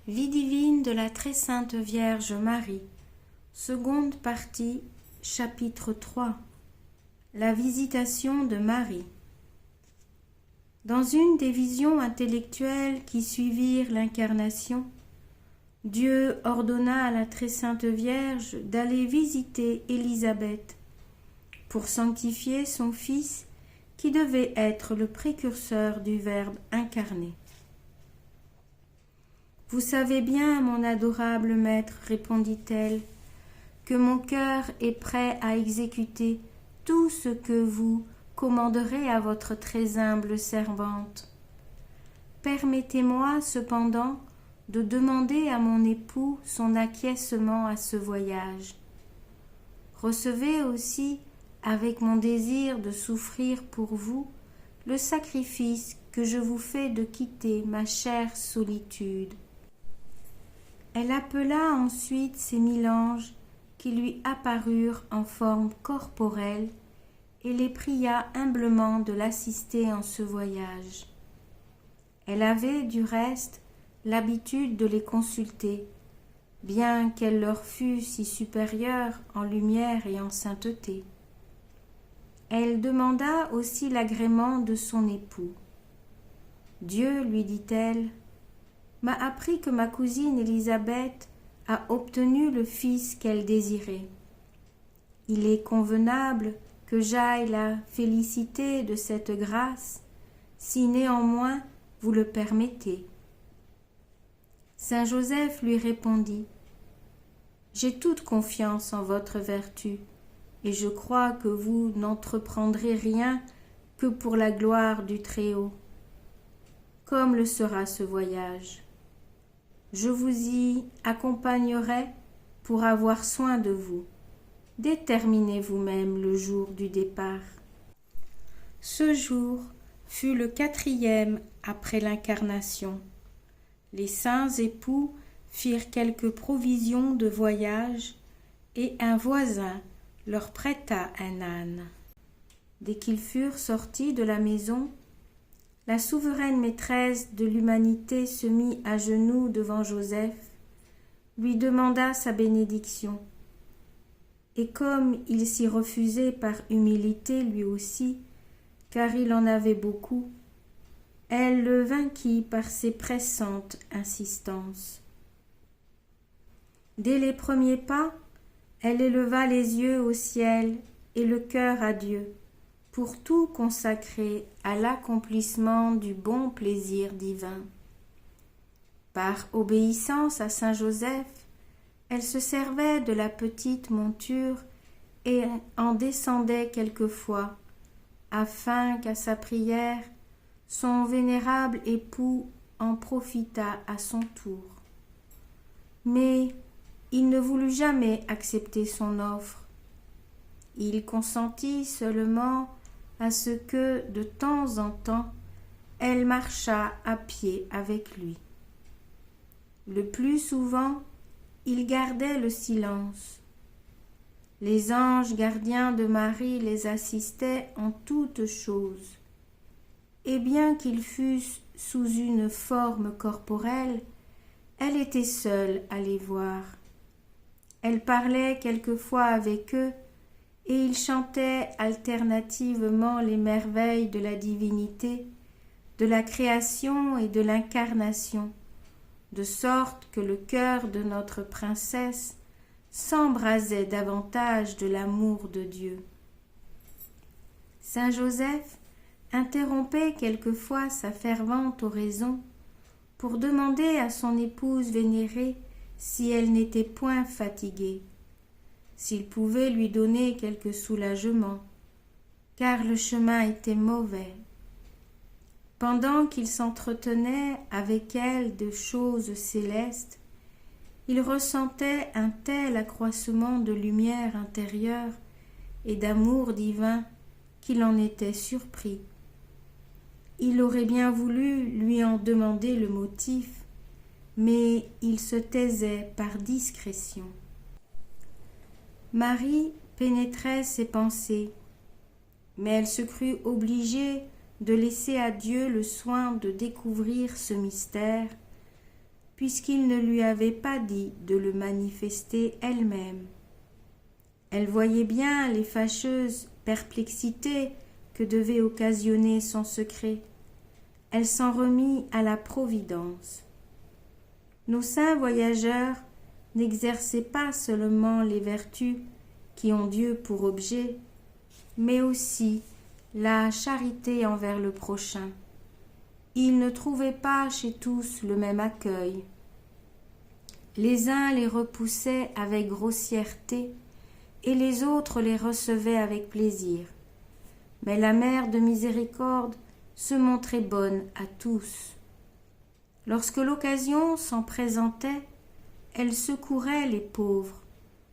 Vie divine de la très sainte Vierge Marie. Seconde partie, chapitre 3. La visitation de Marie. Dans une des visions intellectuelles qui suivirent l'incarnation, Dieu ordonna à la très sainte Vierge d'aller visiter Élisabeth pour sanctifier son fils qui devait être le précurseur du Verbe incarné. « Vous savez bien, mon adorable maître, répondit-elle, que mon cœur est prêt à exécuter tout ce que vous commanderez à votre très humble servante. Permettez-moi cependant de demander à mon époux son acquiescement à ce voyage. Recevez aussi, avec mon désir de souffrir pour vous, le sacrifice que je vous fais de quitter ma chère solitude. » Elle appela ensuite ses 1000 anges qui lui apparurent en forme corporelle et les pria humblement de l'assister en ce voyage. Elle avait, du reste, l'habitude de les consulter, bien qu'elle leur fût si supérieure en lumière et en sainteté. Elle demanda aussi l'agrément de son époux. Dieu, lui dit-elle, m'a appris que ma cousine Élisabeth a obtenu le fils qu'elle désirait. Il est convenable que j'aille la féliciter de cette grâce, si néanmoins vous le permettez. Saint Joseph lui répondit, « J'ai toute confiance en votre vertu, et je crois que vous n'entreprendrez rien que pour la gloire du Très-Haut. Comme le sera ce voyage? Je vous y accompagnerai pour avoir soin de vous. Déterminez vous-même le jour du départ. » Ce jour fut le 4e après l'incarnation. Les saints époux firent quelques provisions de voyage et un voisin leur prêta un âne. Dès qu'ils furent sortis de la maison, la souveraine maîtresse de l'humanité se mit à genoux devant Joseph, lui demanda sa bénédiction. Et comme il s'y refusait par humilité lui aussi, car il en avait beaucoup, elle le vainquit par ses pressantes insistances. Dès les premiers pas, elle éleva les yeux au ciel et le cœur à Dieu, pour tout consacrer à l'accomplissement du bon plaisir divin. Par obéissance à saint Joseph, elle se servait de la petite monture et en descendait quelquefois, afin qu'à sa prière, son vénérable époux en profitât à son tour. Mais il ne voulut jamais accepter son offre. Il consentit seulement à ce que, de temps en temps, elle marchât à pied avec lui. Le plus souvent, il gardait le silence. Les anges gardiens de Marie les assistaient en toutes choses, et bien qu'ils fussent sous une forme corporelle, elle était seule à les voir. Elle parlait quelquefois avec eux, et ils chantaient alternativement les merveilles de la divinité, de la création et de l'incarnation, de sorte que le cœur de notre princesse s'embrasait davantage de l'amour de Dieu. Saint Joseph interrompait quelquefois sa fervente oraison pour demander à son épouse vénérée si elle n'était point fatiguée, s'il pouvait lui donner quelque soulagement, car le chemin était mauvais. Pendant qu'il s'entretenait avec elle de choses célestes, il ressentait un tel accroissement de lumière intérieure et d'amour divin qu'il en était surpris. Il aurait bien voulu lui en demander le motif, mais il se taisait par discrétion. Marie pénétrait ses pensées, mais elle se crut obligée de laisser à Dieu le soin de découvrir ce mystère, puisqu'il ne lui avait pas dit de le manifester elle-même. Elle voyait bien les fâcheuses perplexités que devait occasionner son secret. Elle s'en remit à la Providence. Nos saints voyageurs n'exerçaient pas seulement les vertus qui ont Dieu pour objet, mais aussi la charité envers le prochain. Ils ne trouvaient pas chez tous le même accueil. Les uns les repoussaient avec grossièreté et les autres les recevaient avec plaisir. Mais la Mère de Miséricorde se montrait bonne à tous. Lorsque l'occasion s'en présentait, elle secourait les pauvres,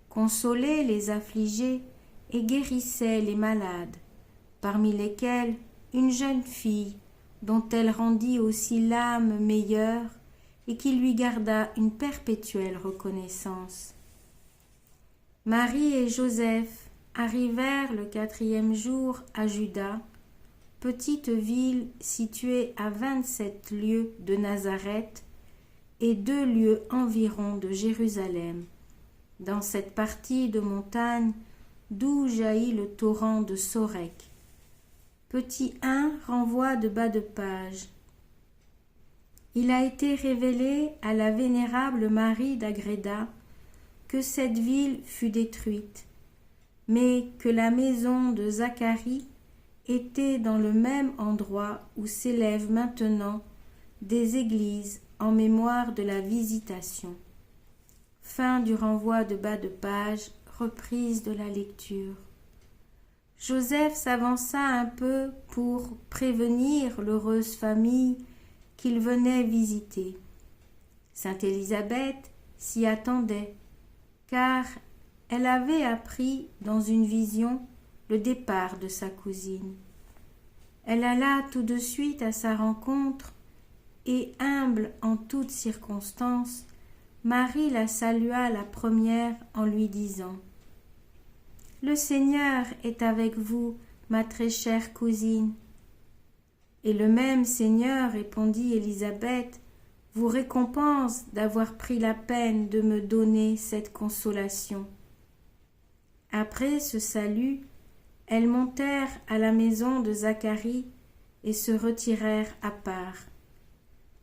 consolait les affligés et guérissait les malades, parmi lesquels une jeune fille dont elle rendit aussi l'âme meilleure et qui lui garda une perpétuelle reconnaissance. Marie et Joseph arrivèrent le 4e jour à Juda, petite ville située à 27 lieues de Nazareth et 2 lieues environ de Jérusalem, dans cette partie de montagne d'où jaillit le torrent de Sorek. Petit 1 renvoie de bas de page. Il a été révélé à la vénérable Marie d'Agreda que cette ville fut détruite, mais que la maison de Zacharie était dans le même endroit où s'élèvent maintenant des églises en mémoire de la Visitation. Fin du renvoi de bas de page, reprise de la lecture. Joseph s'avança un peu pour prévenir l'heureuse famille qu'il venait visiter. Sainte Élisabeth s'y attendait, car elle avait appris dans une vision le départ de sa cousine. Elle alla tout de suite à sa rencontre et, humble en toutes circonstances, Marie la salua la première en lui disant : « Le Seigneur est avec vous, ma très chère cousine. » Et le même Seigneur, répondit Élisabeth, vous récompense d'avoir pris la peine de me donner cette consolation. Après ce salut, elles montèrent à la maison de Zacharie et se retirèrent à part.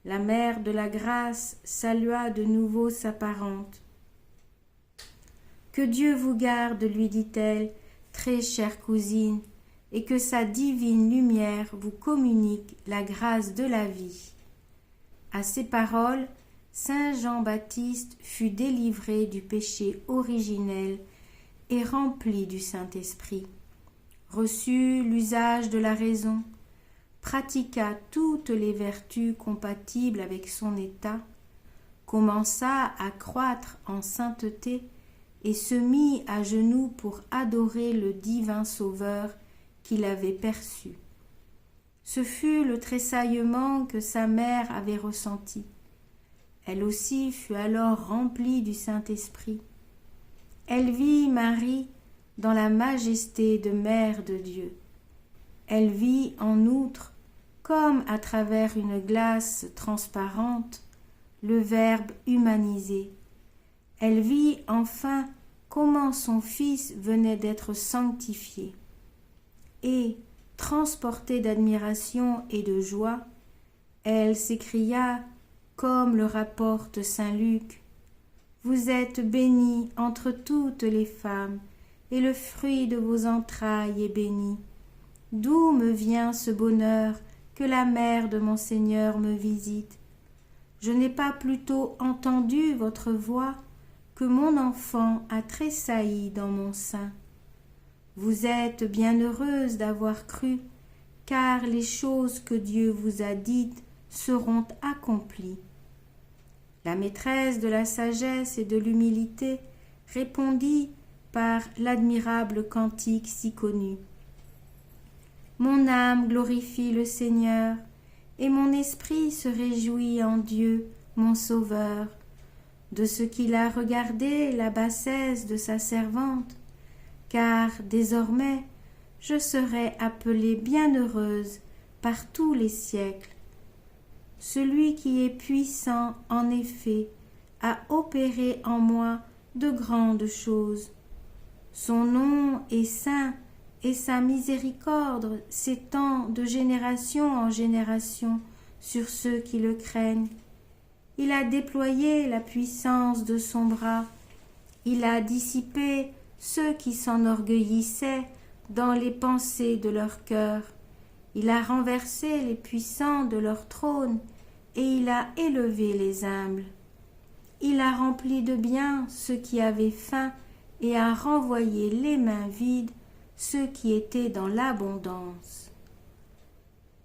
La mère de la grâce salua de nouveau sa parente. « Que Dieu vous garde, lui dit-elle, très chère cousine, et que sa divine lumière vous communique la grâce de la vie. » À ces paroles, saint Jean-Baptiste fut délivré du péché originel et rempli du Saint-Esprit. Reçut l'usage de la raison, pratiqua toutes les vertus compatibles avec son état, commença à croître en sainteté et se mit à genoux pour adorer le divin Sauveur qu'il avait perçu. Ce fut le tressaillement que sa mère avait ressenti. Elle aussi fut alors remplie du Saint-Esprit. Elle vit Marie dans la majesté de Mère de Dieu. Elle vit en outre, comme à travers une glace transparente, le Verbe humanisé. Elle vit enfin comment son Fils venait d'être sanctifié. Et, transportée d'admiration et de joie, elle s'écria, comme le rapporte saint Luc : « Vous êtes bénie entre toutes les femmes, et le fruit de vos entrailles est béni. D'où me vient ce bonheur que la mère de mon Seigneur me visite? Je n'ai pas plutôt entendu votre voix que mon enfant a tressailli dans mon sein. Vous êtes bienheureuse d'avoir cru, car les choses que Dieu vous a dites seront accomplies. » La maîtresse de la sagesse et de l'humilité répondit par l'admirable cantique si connu. Mon âme glorifie le Seigneur, et mon esprit se réjouit en Dieu, mon Sauveur, de ce qu'il a regardé la bassesse de sa servante, car désormais je serai appelée bienheureuse par tous les siècles. celui qui est puissant en effet à opérer en moi de grandes choses. Son nom est saint et sa miséricorde s'étend de génération en génération sur ceux qui le craignent. Il a déployé la puissance de son bras, il a dissipé ceux qui s'enorgueillissaient dans les pensées de leur cœur. Il a renversé les puissants de leur trône et il a élevé les humbles. Il a rempli de bien ceux qui avaient faim et a renvoyé les mains vides ceux qui étaient dans l'abondance.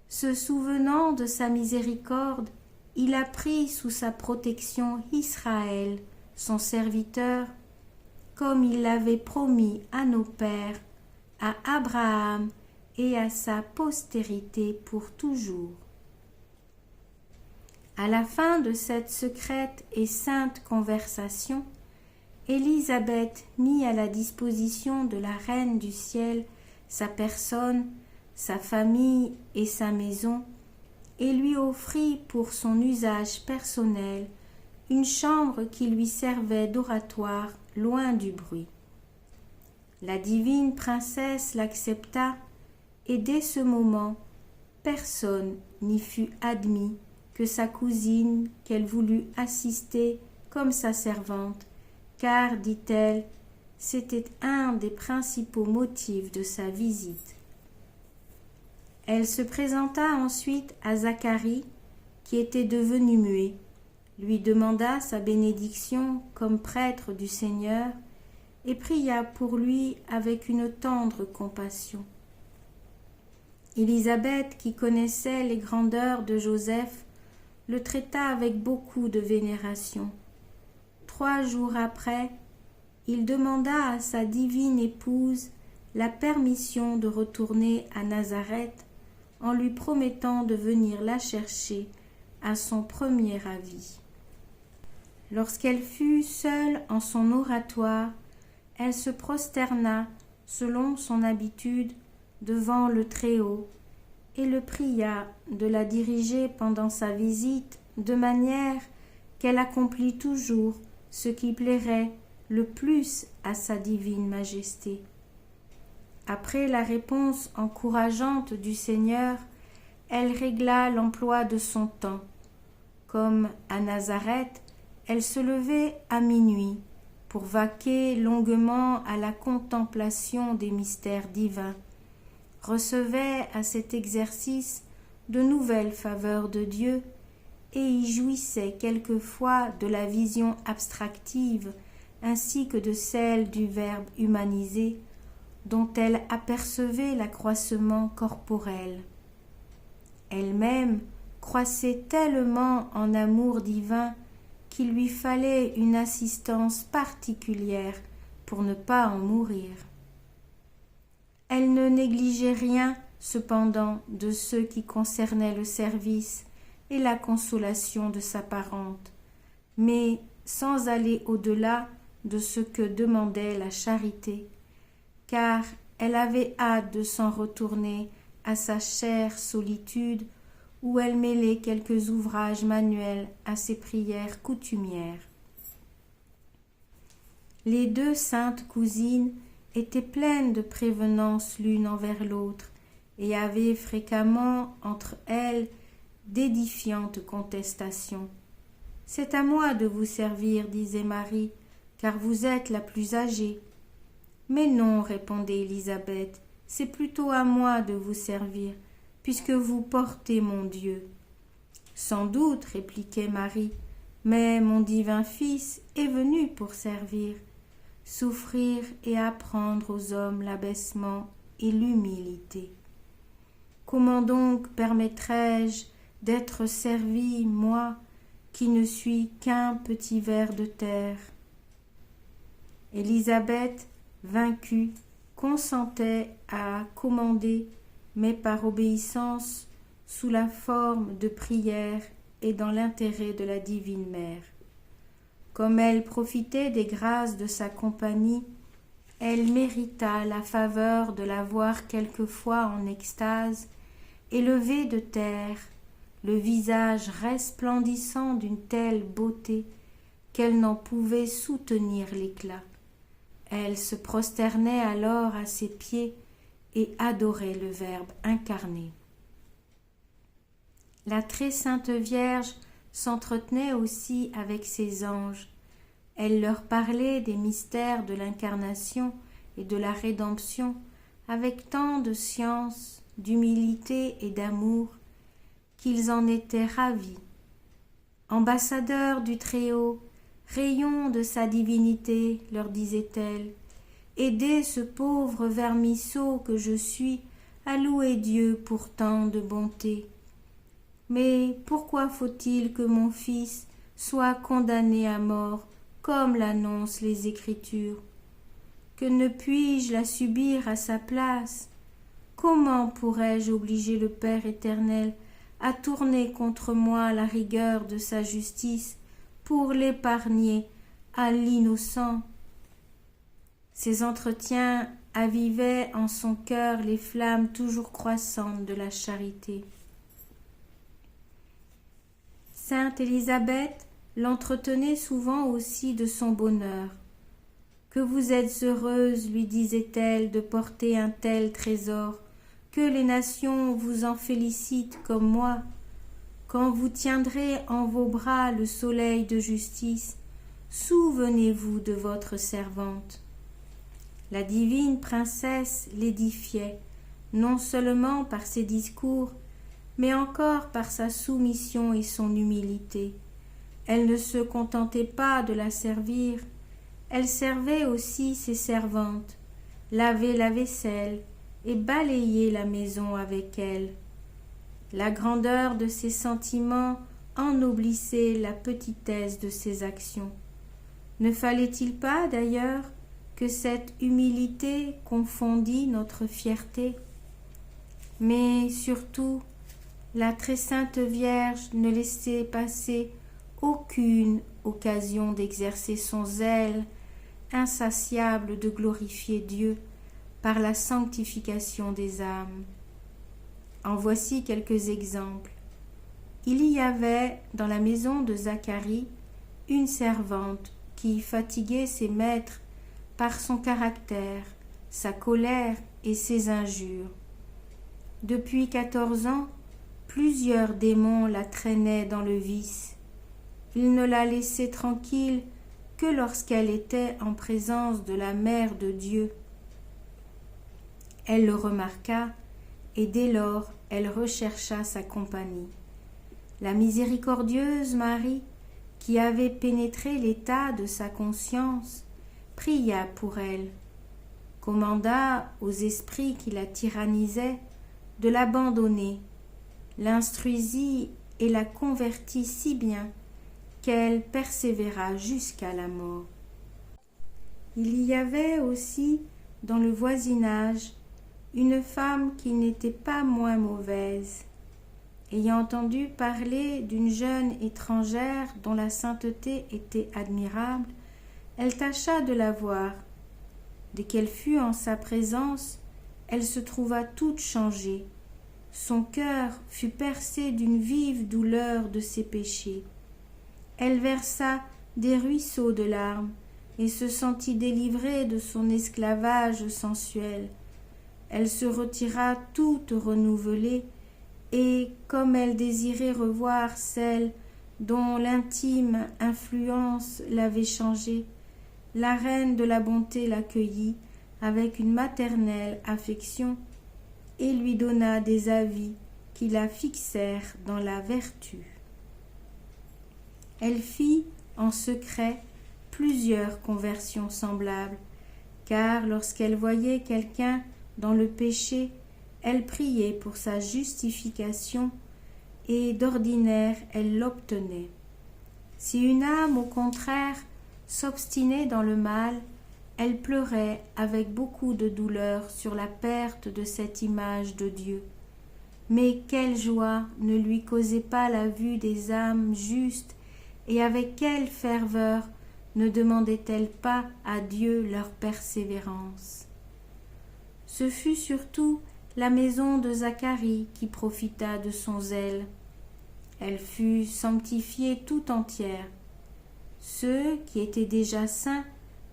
Se souvenant de sa miséricorde, il a pris sous sa protection Israël, son serviteur, comme il l'avait promis à nos pères, à Abraham et à sa postérité pour toujours. À la fin de cette secrète et sainte conversation, Élisabeth mit à la disposition de la Reine du ciel sa personne, sa famille et sa maison, et lui offrit pour son usage personnel une chambre qui lui servait d'oratoire loin du bruit. La divine princesse l'accepta, et dès ce moment, personne n'y fut admis que sa cousine qu'elle voulut assister comme sa servante, car, dit-elle, c'était un des principaux motifs de sa visite. Elle se présenta ensuite à Zacharie, qui était devenu muet, lui demanda sa bénédiction comme prêtre du Seigneur et pria pour lui avec une tendre compassion. Élisabeth, qui connaissait les grandeurs de Joseph, le traita avec beaucoup de vénération. 3 jours après, il demanda à sa divine épouse la permission de retourner à Nazareth en lui promettant de venir la chercher à son premier avis. Lorsqu'elle fut seule en son oratoire, elle se prosterna, selon son habitude, devant le Très-Haut et le pria de la diriger pendant sa visite de manière qu'elle accomplit toujours ce qui plairait le plus à sa divine majesté. Après la réponse encourageante du Seigneur, elle régla l'emploi de son temps. Comme à Nazareth, elle se levait à minuit pour vaquer longuement à la contemplation des mystères divins, recevait à cet exercice de nouvelles faveurs de Dieu et y jouissait quelquefois de la vision abstractive ainsi que de celle du Verbe humanisé, dont elle apercevait l'accroissement corporel. Elle-même croissait tellement en amour divin qu'il lui fallait une assistance particulière pour ne pas en mourir. Elle ne négligeait rien, cependant, de ce qui concernait le service et la consolation de sa parente, mais sans aller au-delà de ce que demandait la charité, car elle avait hâte de s'en retourner à sa chère solitude où elle mêlait quelques ouvrages manuels à ses prières coutumières. Les 2 saintes cousines étaient pleines de prévenance l'une envers l'autre et avaient fréquemment entre elles d'édifiantes contestations. « C'est à moi de vous servir, disait Marie, car vous êtes la plus âgée. »« Mais non, répondait Élisabeth, c'est plutôt à moi de vous servir, puisque vous portez mon Dieu. »« Sans doute, répliquait Marie, mais mon divin Fils est venu pour servir, souffrir et apprendre aux hommes l'abaissement et l'humilité. Comment donc permettrais-je d'être servi, moi, qui ne suis qu'un petit ver de terre ?» Élisabeth, vaincue, consentait à commander, mais par obéissance, sous la forme de prière et dans l'intérêt de la divine mère. Comme elle profitait des grâces de sa compagnie, elle mérita la faveur de la voir quelquefois en extase, élevée de terre, le visage resplendissant d'une telle beauté qu'elle n'en pouvait soutenir l'éclat. Elle se prosternait alors à ses pieds et adorait le Verbe incarné. La très sainte Vierge s'entretenait aussi avec ses anges. Elle leur parlait des mystères de l'incarnation et de la rédemption avec tant de science, d'humilité et d'amour qu'ils en étaient ravis. Ambassadeurs du Très-Haut, rayon de sa divinité, leur disait-elle, aidez ce pauvre vermisseau que je suis à louer Dieu pour tant de bonté. Mais pourquoi faut-il que mon fils soit condamné à mort, comme l'annoncent les Écritures? Que ne puis-je la subir à sa place? Comment pourrais-je obliger le Père éternel à tourner contre moi la rigueur de sa justice pour l'épargner à l'innocent? Ces entretiens avivaient en son cœur les flammes toujours croissantes de la charité. Sainte Élisabeth l'entretenait souvent aussi de son bonheur. « Que vous êtes heureuse, lui disait-elle, de porter un tel trésor, que les nations vous en félicitent comme moi. Quand vous tiendrez en vos bras le soleil de justice, souvenez-vous de votre servante. » La divine princesse l'édifiait, non seulement par ses discours, mais encore par sa soumission et son humilité. Elle ne se contentait pas de la servir, elle servait aussi ses servantes, lavait la vaisselle et balayait la maison avec elle. La grandeur de ses sentiments ennoblissait la petitesse de ses actions. Ne fallait-il pas, d'ailleurs, que cette humilité confondît notre fierté? Mais surtout, la très sainte Vierge ne laissait passer aucune occasion d'exercer son zèle insatiable de glorifier Dieu par la sanctification des âmes. En voici quelques exemples. Il y avait dans la maison de Zacharie une servante qui fatiguait ses maîtres par son caractère, sa colère et ses injures. Depuis 14 ans, plusieurs démons la traînaient dans le vice. Ils ne la laissaient tranquille que lorsqu'elle était en présence de la Mère de Dieu. Elle le remarqua, et dès lors elle rechercha sa compagnie. La miséricordieuse Marie, qui avait pénétré l'état de sa conscience, pria pour elle, commanda aux esprits qui la tyrannisaient de l'abandonner, l'instruisit et la convertit si bien qu'elle persévéra jusqu'à la mort. Il y avait aussi dans le voisinage une femme qui n'était pas moins mauvaise. Ayant entendu parler d'une jeune étrangère dont la sainteté était admirable, elle tâcha de la voir. Dès qu'elle fut en sa présence, elle se trouva toute changée. Son cœur fut percé d'une vive douleur de ses péchés. Elle versa des ruisseaux de larmes et se sentit délivrée de son esclavage sensuel. Elle se retira toute renouvelée et, comme elle désirait revoir celle dont l'intime influence l'avait changée, la reine de la bonté l'accueillit avec une maternelle affection et lui donna des avis qui la fixèrent dans la vertu. Elle fit, en secret, plusieurs conversions semblables, car lorsqu'elle voyait quelqu'un dans le péché, elle priait pour sa justification et d'ordinaire elle l'obtenait. Si une âme, au contraire, s'obstinait dans le mal, elle pleurait avec beaucoup de douleur sur la perte de cette image de Dieu. Mais quelle joie ne lui causait pas la vue des âmes justes, et avec quelle ferveur ne demandait-elle pas à Dieu leur persévérance? Ce fut surtout la maison de Zacharie qui profita de son zèle. Elle fut sanctifiée tout entière. Ceux qui étaient déjà saints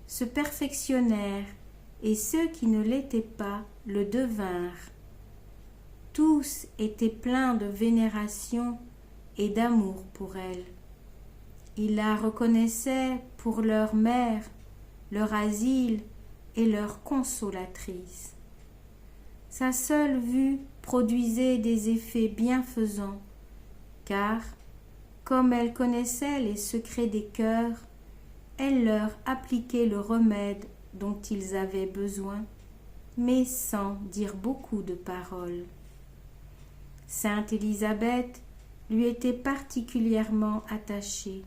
se perfectionnèrent, et ceux qui ne l'étaient pas le devinrent. Tous étaient pleins de vénération et d'amour pour elle. Ils la reconnaissaient pour leur mère, leur asile et leur consolatrice. Sa seule vue produisait des effets bienfaisants, car, comme elle connaissait les secrets des cœurs, elle leur appliquait le remède dont ils avaient besoin, mais sans dire beaucoup de paroles. Sainte Élisabeth lui était particulièrement attachée.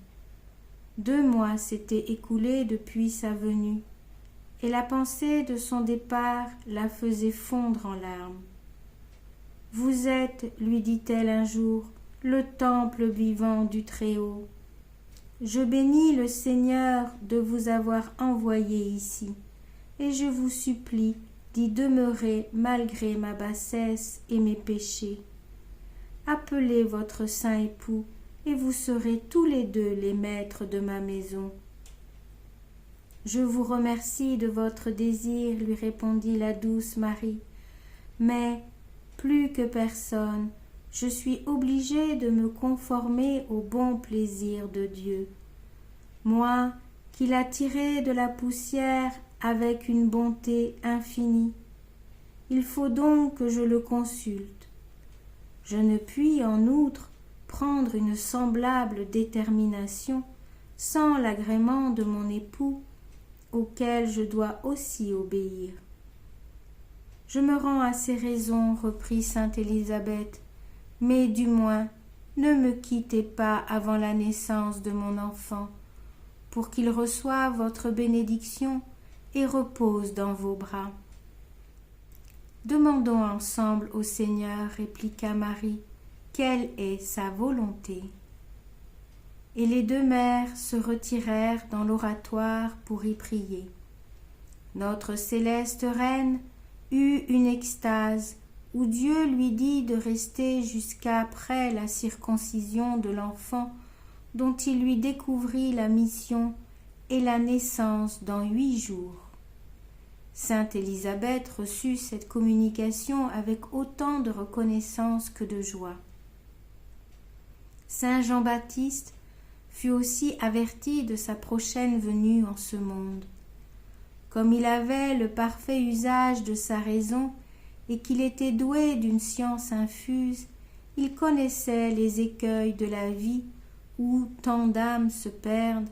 2 mois s'étaient écoulés depuis sa venue, et la pensée de son départ la faisait fondre en larmes. « Vous êtes, lui dit-elle un jour, le temple vivant du Très-Haut. Je bénis le Seigneur de vous avoir envoyé ici, et je vous supplie d'y demeurer malgré ma bassesse et mes péchés. Appelez votre saint époux, et vous serez tous les deux les maîtres de ma maison. » « Je vous remercie de votre désir, lui répondit la douce Marie, mais, plus que personne, je suis obligée de me conformer au bon plaisir de Dieu. Moi, qui l'a tiré de la poussière avec une bonté infinie. Il faut donc que je le consulte. Je ne puis, en outre, prendre une semblable détermination sans l'agrément de mon époux, auquel je dois aussi obéir. Je me rends à ces raisons, reprit sainte Élisabeth, mais du moins ne me quittez pas avant la naissance de mon enfant, pour qu'il reçoive votre bénédiction et repose dans vos bras. Demandons ensemble au Seigneur, répliqua Marie, quelle est sa volonté. Et les 2 mères se retirèrent dans l'oratoire pour y prier. Notre céleste reine eut une extase où Dieu lui dit de rester jusqu'après la circoncision de l'enfant dont il lui découvrit la mission et la naissance dans 8 jours. Sainte Élisabeth reçut cette communication avec autant de reconnaissance que de joie. Saint Jean-Baptiste fut aussi averti de sa prochaine venue en ce monde. Comme il avait le parfait usage de sa raison et qu'il était doué d'une science infuse, il connaissait les écueils de la vie où tant d'âmes se perdent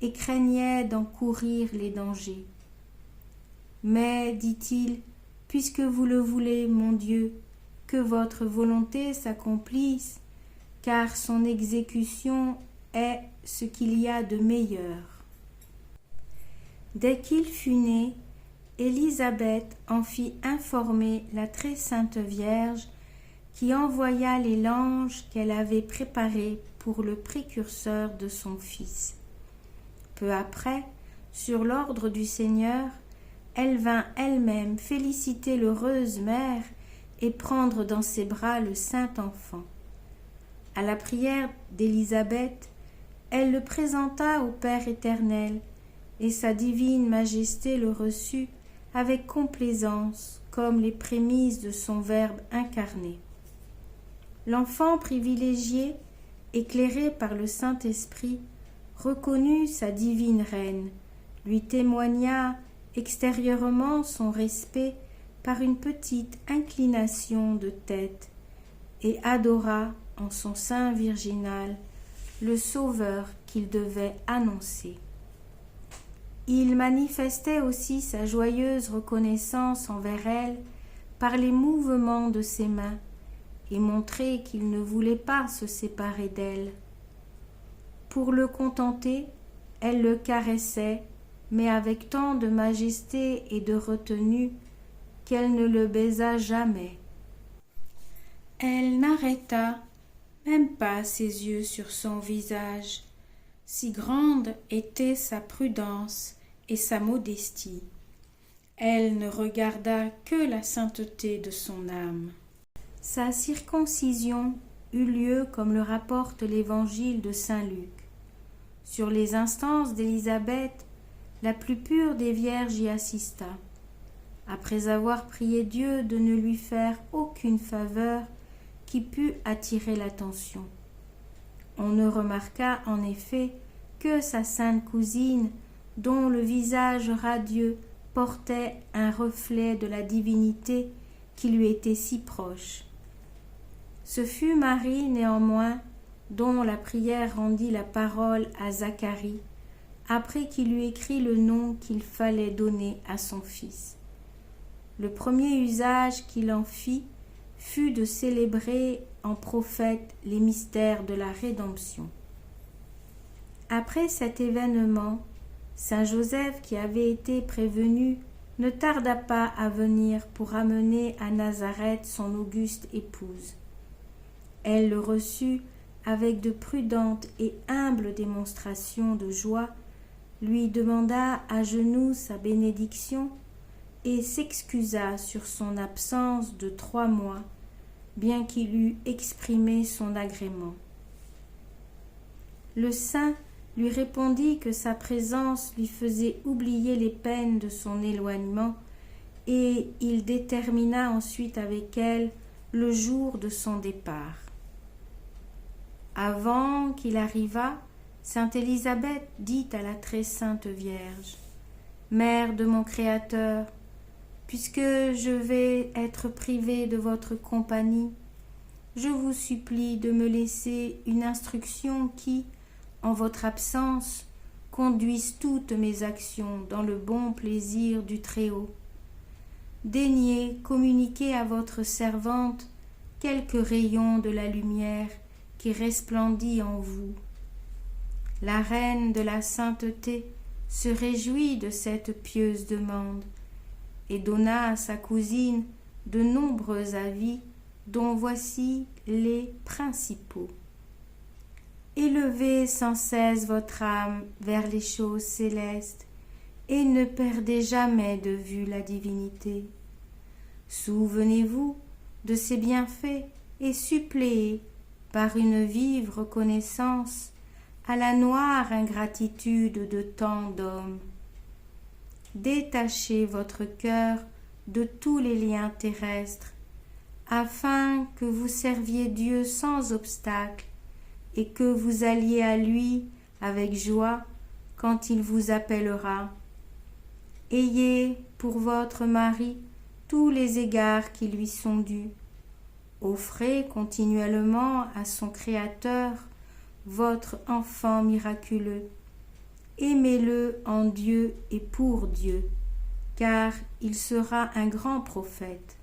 et craignait d'en courir les dangers. Mais, dit-il, puisque vous le voulez, mon Dieu, que votre volonté s'accomplisse, car son exécution est ce qu'il y a de meilleur. Dès qu'il fut né, Élisabeth en fit informer la très sainte Vierge, qui envoya les langes qu'elle avait préparés pour le précurseur de son fils. Peu après, sur l'ordre du Seigneur, elle vint elle-même féliciter l'heureuse mère et prendre dans ses bras le saint enfant. À la prière d'Élisabeth, elle le présenta au Père éternel, et sa divine majesté le reçut avec complaisance, comme les prémices de son Verbe incarné. L'enfant privilégié, éclairé par le Saint-Esprit, reconnut sa divine reine, lui témoigna extérieurement son respect par une petite inclination de tête, et adora en son sein virginal le Sauveur qu'il devait annoncer. Il manifestait aussi sa joyeuse reconnaissance envers elle par les mouvements de ses mains et montrait qu'il ne voulait pas se séparer d'elle. Pour le contenter, elle le caressait, mais avec tant de majesté et de retenue qu'elle ne le baisa jamais. Elle n'arrêta même pas ses yeux sur son visage, si grande était sa prudence et sa modestie. Elle ne regarda que la sainteté de son âme. Sa circoncision eut lieu comme le rapporte l'évangile de saint Luc. Sur les instances d'Élisabeth, la plus pure des vierges y assista. Après avoir prié Dieu de ne lui faire aucune faveur qui pût attirer l'attention. On ne remarqua en effet que sa sainte cousine, dont le visage radieux portait un reflet de la divinité qui lui était si proche. Ce fut Marie, néanmoins, dont la prière rendit la parole à Zacharie, après qu'il eut écrit le nom qu'il fallait donner à son fils. Le premier usage qu'il en fit fut de célébrer en prophète les mystères de la rédemption. Après cet événement, saint Joseph, qui avait été prévenu, ne tarda pas à venir pour amener à Nazareth son auguste épouse. Elle le reçut avec de prudentes et humbles démonstrations de joie, lui demanda à genoux sa bénédiction et s'excusa sur son absence de 3 mois, bien qu'il eût exprimé son agrément. Le saint lui répondit que sa présence lui faisait oublier les peines de son éloignement, et il détermina ensuite avec elle le jour de son départ. Avant qu'il arrivât, sainte Élisabeth dit à la très sainte Vierge: « Mère de mon Créateur, puisque je vais être privée de votre compagnie, je vous supplie de me laisser une instruction qui, en votre absence, conduise toutes mes actions dans le bon plaisir du Très-Haut. Daignez communiquer à votre servante quelques rayons de la lumière qui resplendit en vous. La reine de la sainteté se réjouit de cette pieuse demande et donna à sa cousine de nombreux avis, dont voici les principaux. Élevez sans cesse votre âme vers les choses célestes et ne perdez jamais de vue la divinité. Souvenez-vous de ses bienfaits et suppléez, par une vive reconnaissance, à la noire ingratitude de tant d'hommes. Détachez votre cœur de tous les liens terrestres, afin que vous serviez Dieu sans obstacle et que vous alliez à lui avec joie quand il vous appellera. Ayez pour votre mari tous les égards qui lui sont dus. Offrez continuellement à son Créateur votre enfant miraculeux. Aimez-le en Dieu et pour Dieu, car il sera un grand prophète.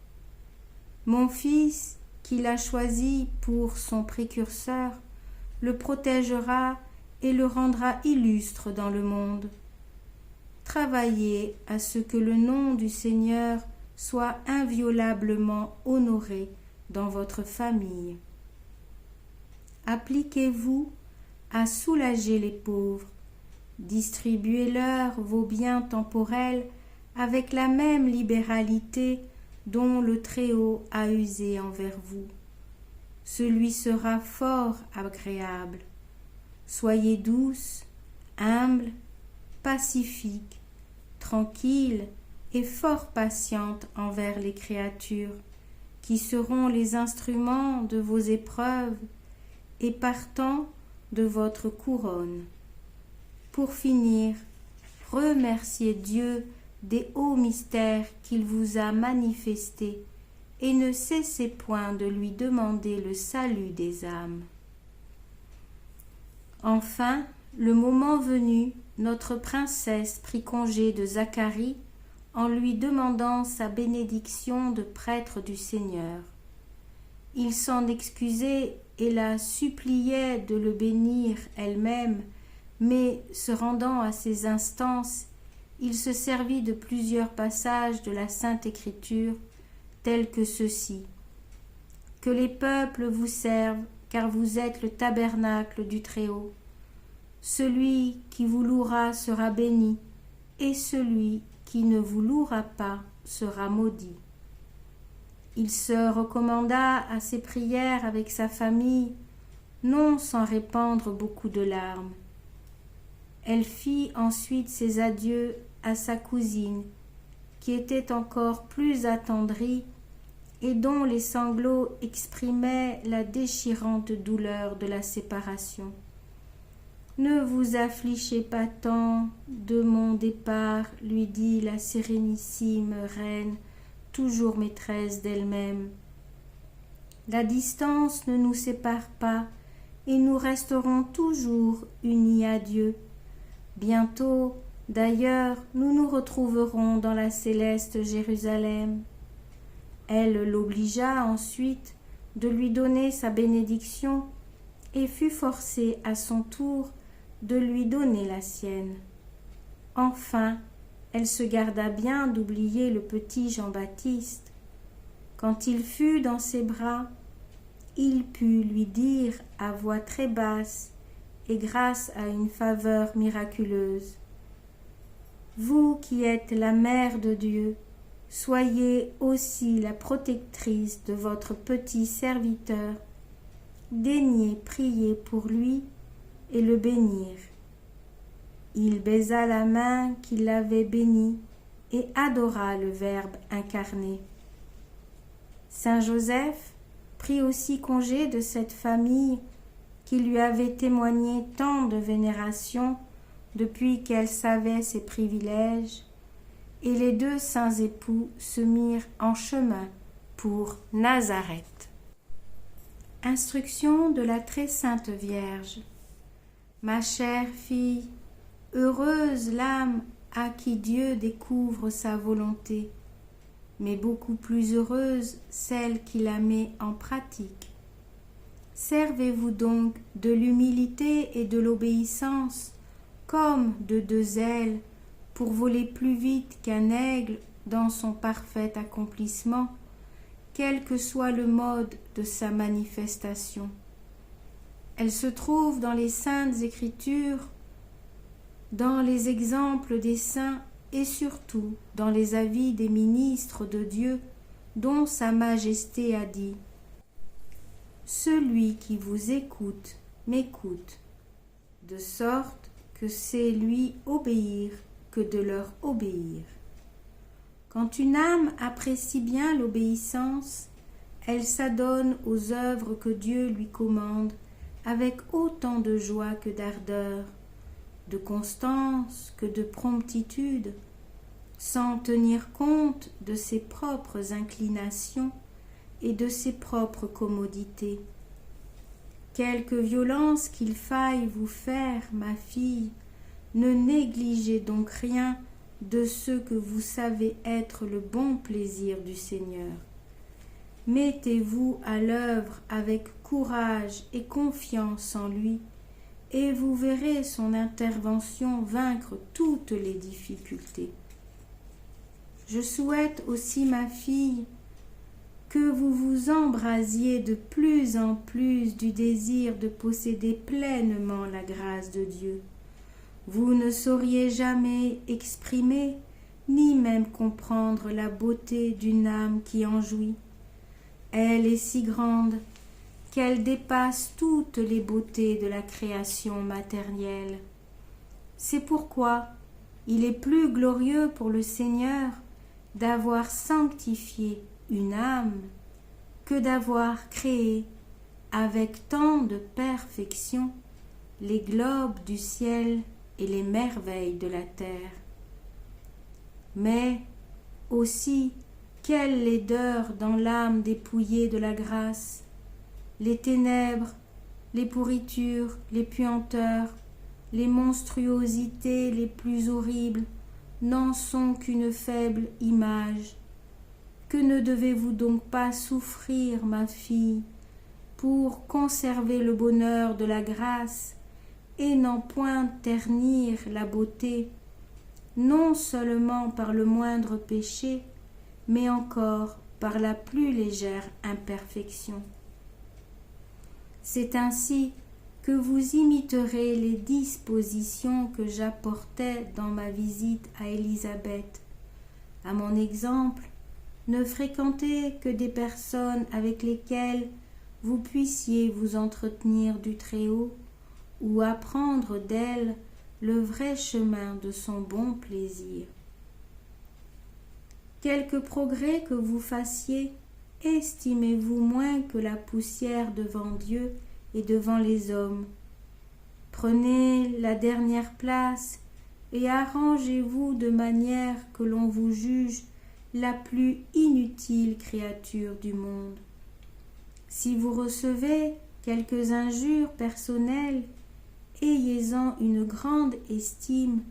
Mon fils, qu'il a choisi pour son précurseur, le protégera et le rendra illustre dans le monde. Travaillez à ce que le nom du Seigneur soit inviolablement honoré dans votre famille. Appliquez-vous à soulager les pauvres, distribuez-leur vos biens temporels avec la même libéralité dont le Très-Haut a usé envers vous. Ce lui sera fort agréable. Soyez douce, humble, pacifique, tranquille et fort patiente envers les créatures, qui seront les instruments de vos épreuves et partant de votre couronne. Pour finir, remerciez Dieu des hauts mystères qu'il vous a manifestés et ne cessez point de lui demander le salut des âmes. Enfin, le moment venu, notre princesse prit congé de Zacharie en lui demandant sa bénédiction de prêtre du Seigneur. Il s'en excusait et la suppliait de le bénir elle-même, mais se rendant à ses instances, il se servit de plusieurs passages de la Sainte Écriture, tels que ceux-ci. Que les peuples vous servent, car vous êtes le tabernacle du Très-Haut. Celui qui vous louera sera béni, et celui qui ne vous louera pas sera maudit. Il se recommanda à ses prières avec sa famille, non sans répandre beaucoup de larmes. Elle fit ensuite ses adieux à sa cousine, qui était encore plus attendrie et dont les sanglots exprimaient la déchirante douleur de la séparation. « Ne vous affligez pas tant de mon départ, lui dit la sérénissime reine, toujours maîtresse d'elle-même. La distance ne nous sépare pas, et nous resterons toujours unis à Dieu. Bientôt, d'ailleurs, nous nous retrouverons dans la céleste Jérusalem. » Elle l'obligea ensuite de lui donner sa bénédiction et fut forcée à son tour de lui donner la sienne. Enfin, elle se garda bien d'oublier le petit Jean-Baptiste. Quand il fut dans ses bras, il put lui dire à voix très basse et grâce à une faveur miraculeuse: « Vous qui êtes la mère de Dieu, soyez aussi la protectrice de votre petit serviteur. Daignez prier pour lui et le bénir. » Il baisa la main qui l'avait béni et adora le Verbe incarné. Saint Joseph prit aussi congé de cette famille qui lui avait témoigné tant de vénération depuis qu'elle savait ses privilèges, et les deux saints époux se mirent en chemin pour Nazareth. Instruction de la très sainte Vierge. Ma chère fille, heureuse l'âme à qui Dieu découvre sa volonté, mais beaucoup plus heureuse celle qui la met en pratique. Servez-vous donc de l'humilité et de l'obéissance comme de deux ailes pour voler plus vite qu'un aigle dans son parfait accomplissement, quel que soit le mode de sa manifestation. Elle se trouve dans les saintes Écritures, dans les exemples des saints et surtout dans les avis des ministres de Dieu dont Sa Majesté a dit: « Celui qui vous écoute m'écoute, de sorte que c'est lui obéir que de leur obéir. » Quand une âme apprécie bien l'obéissance, elle s'adonne aux œuvres que Dieu lui commande avec autant de joie que d'ardeur, de constance que de promptitude, sans tenir compte de ses propres inclinations et de ses propres commodités. Quelque violence qu'il faille vous faire, ma fille, ne négligez donc rien de ce que vous savez être le bon plaisir du Seigneur. Mettez-vous à l'œuvre avec courage et confiance en lui, et vous verrez son intervention vaincre toutes les difficultés. Je souhaite aussi, ma fille, que vous vous embrasiez de plus en plus du désir de posséder pleinement la grâce de Dieu. Vous ne sauriez jamais exprimer, ni même comprendre la beauté d'une âme qui en jouit. Elle est si grande qu'elle dépasse toutes les beautés de la création matérielle. C'est pourquoi il est plus glorieux pour le Seigneur d'avoir sanctifié une âme que d'avoir créé avec tant de perfection les globes du ciel et les merveilles de la terre. Mais aussi, quelle laideur dans l'âme dépouillée de la grâce! Les ténèbres, les pourritures, les puanteurs, les monstruosités les plus horribles n'en sont qu'une faible image. Que ne devez-vous donc pas souffrir, ma fille, pour conserver le bonheur de la grâce et n'en point ternir la beauté, non seulement par le moindre péché, mais encore par la plus légère imperfection. C'est ainsi que vous imiterez les dispositions que j'apportais dans ma visite à Élisabeth. À mon exemple, ne fréquentez que des personnes avec lesquelles vous puissiez vous entretenir du Très-Haut ou apprendre d'elles le vrai chemin de son bon plaisir. Quelque progrès que vous fassiez, estimez-vous moins que la poussière devant Dieu et devant les hommes. Prenez la dernière place et arrangez-vous de manière que l'on vous juge la plus inutile créature du monde. Si vous recevez quelques injures personnelles, ayez-en une grande estime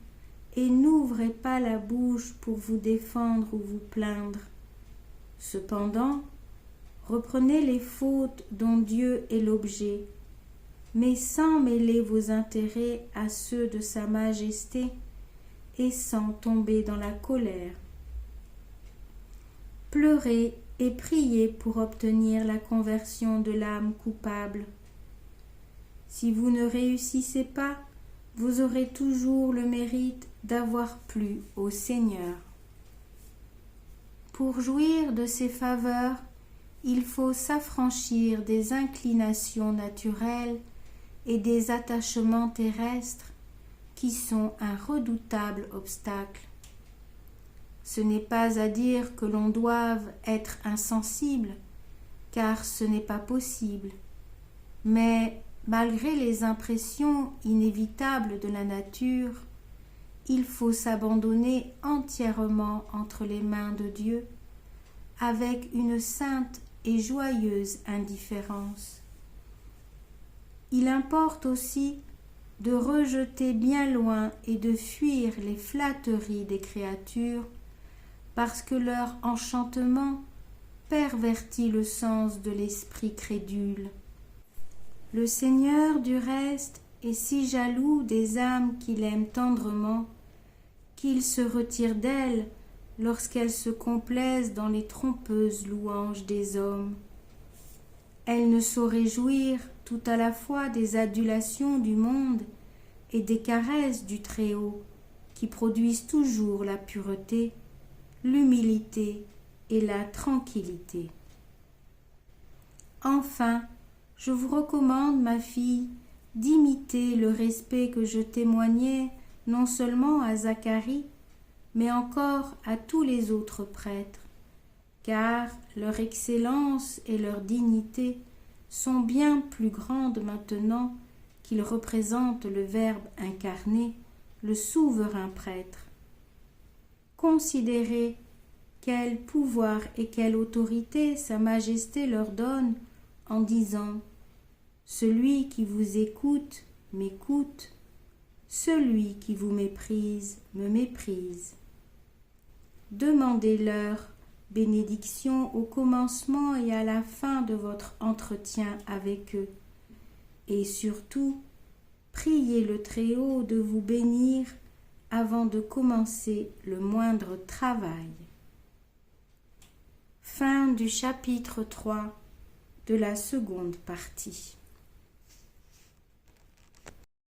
et n'ouvrez pas la bouche pour vous défendre ou vous plaindre. Cependant, reprenez les fautes dont Dieu est l'objet, mais sans mêler vos intérêts à ceux de Sa Majesté et sans tomber dans la colère. Pleurez et priez pour obtenir la conversion de l'âme coupable. Si vous ne réussissez pas, vous aurez toujours le mérite d'avoir plu au Seigneur. Pour jouir de ses faveurs, il faut s'affranchir des inclinations naturelles et des attachements terrestres qui sont un redoutable obstacle. Ce n'est pas à dire que l'on doive être insensible, car ce n'est pas possible, mais malgré les impressions inévitables de la nature, il faut s'abandonner entièrement entre les mains de Dieu, avec une sainte et joyeuse indifférence. Il importe aussi de rejeter bien loin et de fuir les flatteries des créatures, parce que leur enchantement pervertit le sens de l'esprit crédule. Le Seigneur, du reste, est si jaloux des âmes qu'il aime tendrement, qu'il se retire d'elles lorsqu'elles se complaisent dans les trompeuses louanges des hommes. Elles ne sauraient jouir tout à la fois des adulations du monde et des caresses du Très-Haut, qui produisent toujours la pureté, l'humilité et la tranquillité. Enfin, je vous recommande, ma fille, d'imiter le respect que je témoignais non seulement à Zacharie, mais encore à tous les autres prêtres, car leur excellence et leur dignité sont bien plus grandes maintenant qu'ils représentent le Verbe incarné, le souverain prêtre. Considérez quel pouvoir et quelle autorité Sa Majesté leur donne en disant « Celui qui vous écoute m'écoute, celui qui vous méprise me méprise. » Demandez-leur bénédiction au commencement et à la fin de votre entretien avec eux, et surtout, priez le Très-Haut de vous bénir avant de commencer le moindre travail. Fin du chapitre 3 de la seconde partie.